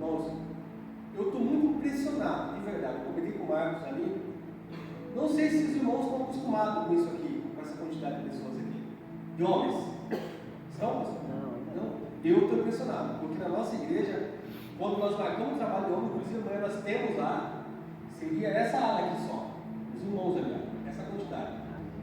Irmãos, eu estou muito impressionado, de verdade. Eu comentei com o Marcos ali. Não sei se os irmãos estão acostumados com isso aqui, com essa quantidade de pessoas aqui. De homens. Estão? Não. Eu estou impressionado, porque na nossa igreja, quando nós marcamos o trabalho de homem, inclusive amanhã nós temos lá, seria essa área aqui só. Os irmãos ali, essa quantidade.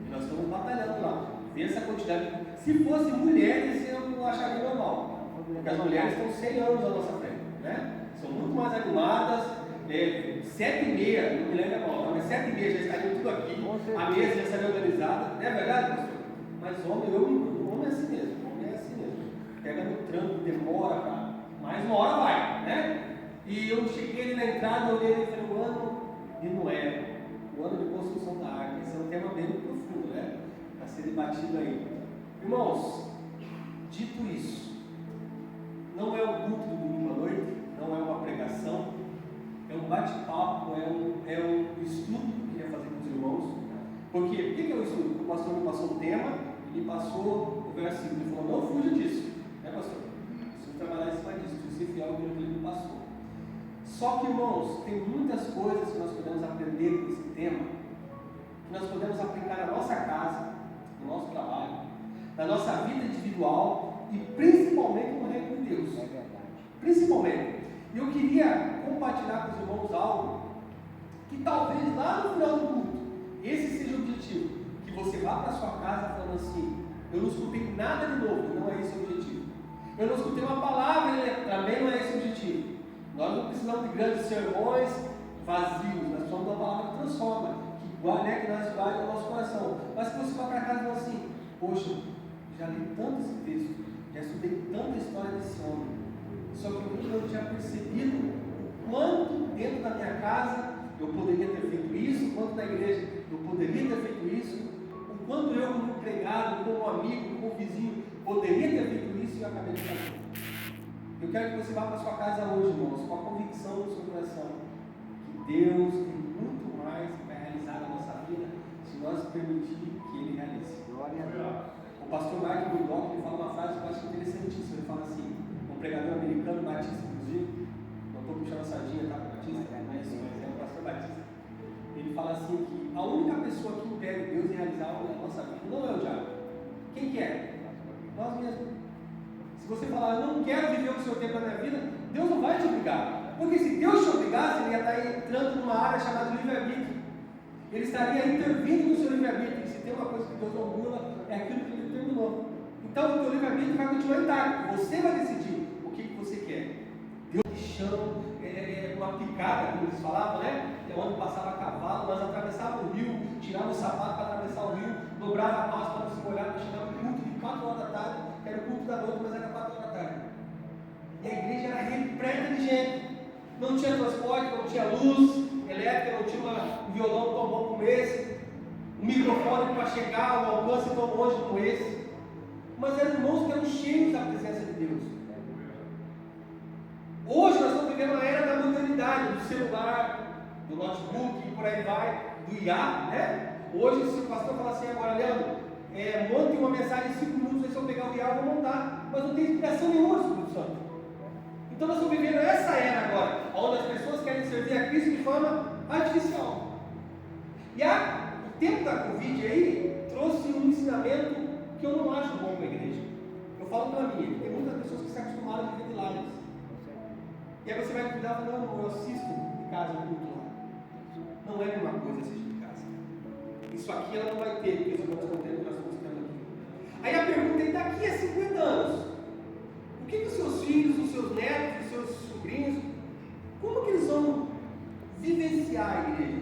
E nós estamos batalhando lá. Ver essa quantidade. Se fosse mulheres, eu acharia normal. Porque as mulheres estão 100 anos à nossa frente, né? São muito mais animadas. 7h30, não me lembro agora, mas 7h30 já estariam tudo aqui. A mesa já estaria organizada. Não é verdade, pastor? Mas homem é assim mesmo. Homem é assim mesmo. Pega no tranco, demora pra. Mas uma hora vai, né? E eu cheguei ali na entrada, olhei e falei, o ano de Noé, o ano de construção da arca. Esse é um tema bem profundo, né? Para ser debatido aí. Irmãos, dito isso, não é o culto do domingo à noite, não é uma pregação, é um bate-papo, é um estudo que eu queria fazer com os irmãos. Por quê? Por que é o estudo? O pastor me passou o tema e me passou o versículo. Ele falou, não fuja disso, né, pastor? Preciso trabalhar em cima disso, preciso ser fiel ao que ele me passou. Só que, irmãos, tem muitas coisas que nós podemos aprender com esse tema, que nós podemos aplicar na nossa casa, no nosso trabalho, na nossa vida individual e principalmente no reino de Deus. É verdade. Principalmente. E eu queria compartilhar com os irmãos algo que talvez lá no final do culto, esse seja o objetivo, que você vá para a sua casa falando assim, eu não escutei nada de novo, não é esse o objetivo. Eu não escutei uma palavra, também não é esse o objetivo. Nós não precisamos de grandes sermões vazios, nós precisamos de uma palavra que transforma, que nós guarda no nosso coração. Mas que você vá para casa e fala assim, poxa, já li tanto esse texto, já estudei tanta história desse homem, só que eu não tinha percebido o quanto dentro da minha casa eu poderia ter feito isso, o quanto na igreja eu poderia ter feito isso, o quanto eu como empregado, como amigo, como vizinho, poderia ter feito isso e eu acabei de fazer. Eu quero que você vá para a sua casa hoje, irmãos, com a convicção do seu coração, que Deus tem muito mais para realizar na nossa vida, se nós permitir que Ele realize. Glória a Deus. O pastor Mark Bullock ele fala uma frase que eu acho interessantíssima. Ele fala assim, um pregador americano, Batista, inclusive, não estou puxando a sardinha, tá, para Batista, mas é o pastor Batista. Ele fala assim que a única pessoa que impede Deus de realizar algo na nossa vida não é o diabo. Quem que é? Nós mesmos. Se você falar, eu não quero viver o seu tempo na minha vida, Deus não vai te obrigar. Porque se Deus te obrigasse, Ele ia estar entrando numa área chamada livre-arbítrio. Ele estaria intervindo no seu livre-arbítrio. E se tem uma coisa que Deus não muda, é aquilo que Ele determinou. Então o teu livre-arbítrio vai continuar intacto. Você vai decidir o que você quer. Deus de chão, uma picada, como eles falavam, né? É onde passava cavalo, nós atravessávamos o rio, tirávamos o sapato para atravessar o rio, dobrava a calça para não se molhar, para chegar no culto de 4 horas da tarde, que era o culto da noite, mas era 4 horas da tarde. E a igreja era repleta de gente. Não tinha transporte, não tinha luz elétrica, não tinha um violão tão bom como esse, um microfone para chegar ao alcance tão longe como esse. Mas eram irmãos que eram cheios da presença de Deus. Hoje nós estamos vivendo a era da modernidade, do celular, do notebook e por aí vai, do IA, né? Hoje, se o pastor falar assim agora, Leandro, monte uma mensagem em 5 minutos, aí se eu pegar o IA eu vou montar, mas não tem explicação nenhuma do Espírito Santo. Então nós estamos vivendo essa era agora, onde as pessoas querem servir a Cristo de forma artificial. E o tempo da Covid aí trouxe um ensinamento que eu não acho bom para a igreja. Eu falo para mim, tem muitas pessoas que se acostumaram a viver de lives. E aí você vai cuidar e falar, não, eu assisto de casa o culto lá. Não é a mesma coisa assistir de casa. Isso aqui ela não vai ter, porque isso nós estamos tendo, nós estamos tendo aqui. Aí a pergunta é, daqui a 50 anos, o que os seus filhos, os seus netos, os seus sobrinhos, como que eles vão vivenciar a igreja?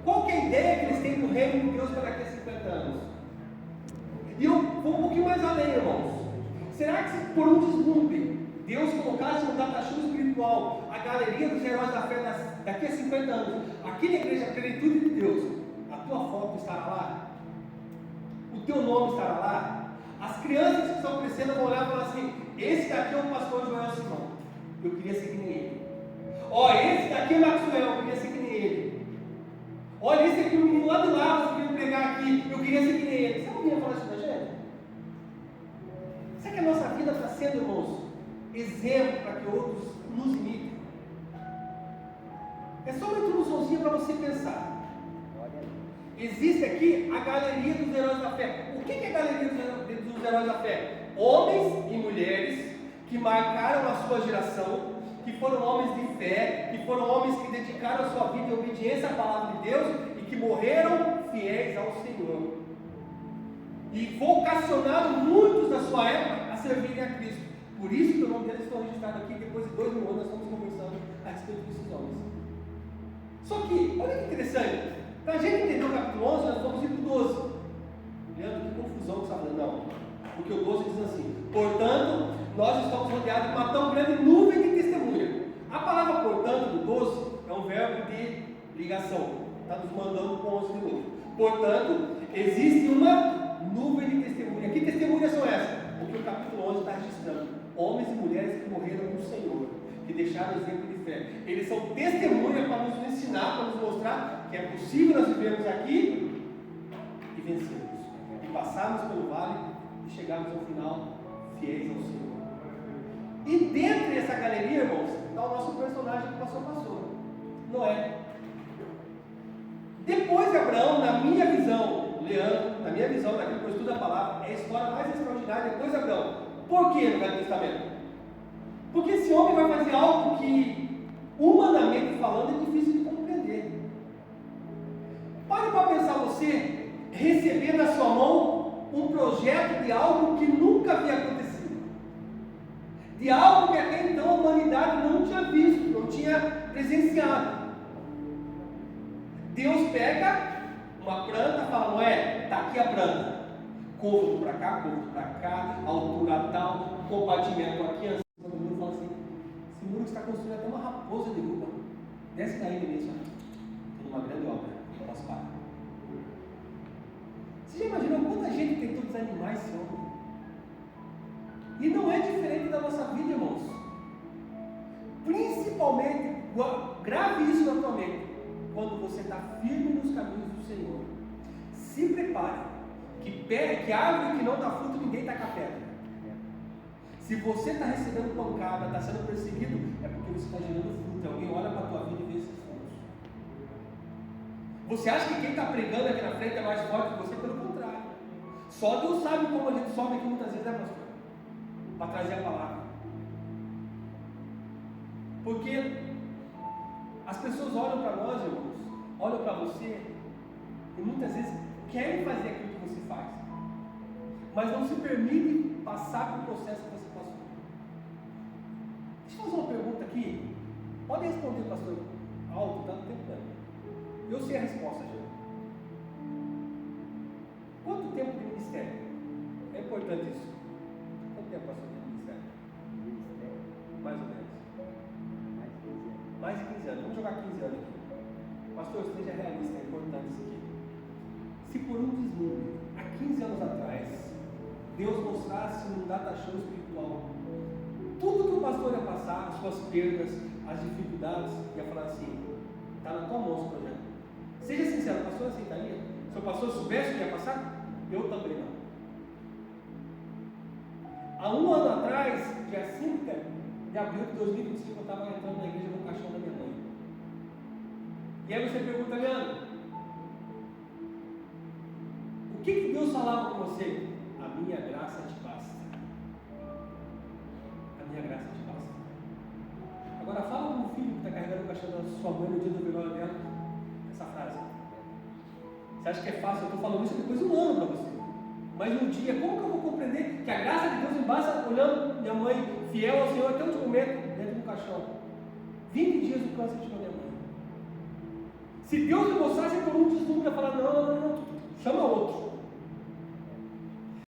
Qual que é a ideia que eles têm do reino de Deus para daqui a 50 anos? E eu vou um pouquinho mais além, irmãos. Será que se por um deslumbre Deus colocasse no data-show espiritual a galeria dos heróis da fé daqui a 50 anos, aqui na igreja, a plenitude de Deus, a tua foto estará lá? O teu nome estará lá? As crianças que estão crescendo vão olhar e falar assim, esse daqui é o pastor Joel Simão, eu queria ser que nem ele. Esse daqui é o Maxwell, eu queria ser que nem ele. Olha, esse aqui é o menino lá de lá, você queria pregar aqui, eu queria ser que nem ele. Você não queria falar isso pra gente? Será que a nossa vida está sendo, irmãos, exemplo para que outros nos imitem? É só uma introduçãozinha para você pensar. Existe aqui a galeria dos heróis da fé. O que é a galeria dos heróis da fé? Homens e mulheres que marcaram a sua geração, que foram homens de fé, que foram homens que dedicaram a sua vida em obediência à palavra de Deus e que morreram fiéis ao Senhor. E vocacionaram muitos da sua época a servirem a Cristo. Por isso que o nome deles foi registrado aqui. Depois de 2000 anos nós estamos conversando a respeito desses homens. Só que, olha que interessante. Para a gente entender o capítulo 11, nós vamos ir para o 12. Leandro, que confusão que você está falando. Não. Porque o 12 diz assim: portanto, nós estamos rodeados de uma tão grande nuvem de testemunha. A palavra portanto, do 12, é um verbo de ligação. Está nos mandando com 11 de novo. Portanto, existe uma nuvem de testemunha. Que testemunhas são essas? Porque o capítulo 11 está registrando homens e mulheres que morreram no Senhor, que deixaram exemplo de fé. Eles são testemunhas para nos ensinar, para nos mostrar que é possível nós vivermos aqui e vencermos, e passarmos pelo vale e chegarmos ao final fiéis ao Senhor. E dentro dessa galeria, irmãos, está o nosso personagem que passou, Noé. Depois de Abraão, na minha visão, Leandro, na minha visão, daquilo que eu estudo a palavra, é a história mais extraordinária depois de Abraão. Por que no Velho Testamento? Porque esse homem vai fazer algo que, humanamente falando, é difícil de compreender. Pare para pensar você receber na sua mão um projeto de algo que nunca havia acontecido. De algo que até então a humanidade não tinha visto, não tinha presenciado. Deus pega uma planta e fala: Noé, está aqui a planta. Côvado para cá, altura tal, compartimento aqui. Todo mundo fala assim: esse muro que está construindo até uma raposa derruba. Desce daí mesmo. Tem uma grande obra, não posso parar. Você já imaginou quanta gente tentou desanimar esse homem? E não é diferente da nossa vida, irmãos. Principalmente, grave isso na tua mente, quando você está firme nos caminhos do Senhor. Se prepare, que árvore que não dá fruto, ninguém taca pedra. Se você está recebendo pancada, está sendo perseguido, é porque você está gerando fruto. Alguém olha para a tua vida e vê esses frutos. Você acha que quem está pregando aqui na frente é mais forte que você? Pelo contrário. Só Deus sabe como a gente sobe aqui muitas vezes, né, pastor? Para trazer a palavra. Porque as pessoas olham para nós, irmãos, olham para você e muitas vezes querem fazer aquilo que você faz, mas não se permitem passar pelo processo que você passou. Deixa eu fazer uma pergunta aqui. Pode responder, pastor, alto, está no tempo dela. Eu sei a resposta já. Quanto tempo de ministério? É importante isso. Quanto tempo, pastor, de ministério? Mais ou menos. Mais de 15 anos. Vamos jogar 15 anos aqui. Pastor, seja realista, é importante isso aqui. Se por um deslumbre, há 15 anos atrás, Deus mostrasse um data show espiritual, tudo que o pastor ia passar, as suas perdas, as dificuldades, ia falar assim: está na tua mão esse projeto. Seja sincero, o pastor aceitaria? Se o pastor soubesse o que ia passar, eu também não. Há um ano atrás, dia 5 de abril de 2025, eu estava entrando na igreja no caixão da minha mãe. E aí você pergunta: Leandro, o que Deus falava com você? A minha graça te basta. A minha graça te basta. Agora fala com o filho que está carregando o caixão da sua mãe no dia do velório dela, essa frase. Você acha que é fácil? Eu estou falando isso depois de um ano para você. Mas no dia, como que eu vou compreender que a graça de Deus me basta olhando minha mãe fiel ao Senhor até o último momento dentro do caixão? 20 dias do câncer tirou minha mãe. Se Deus me mostrasse por um deslumbre, eu ia falar: não, chama outro.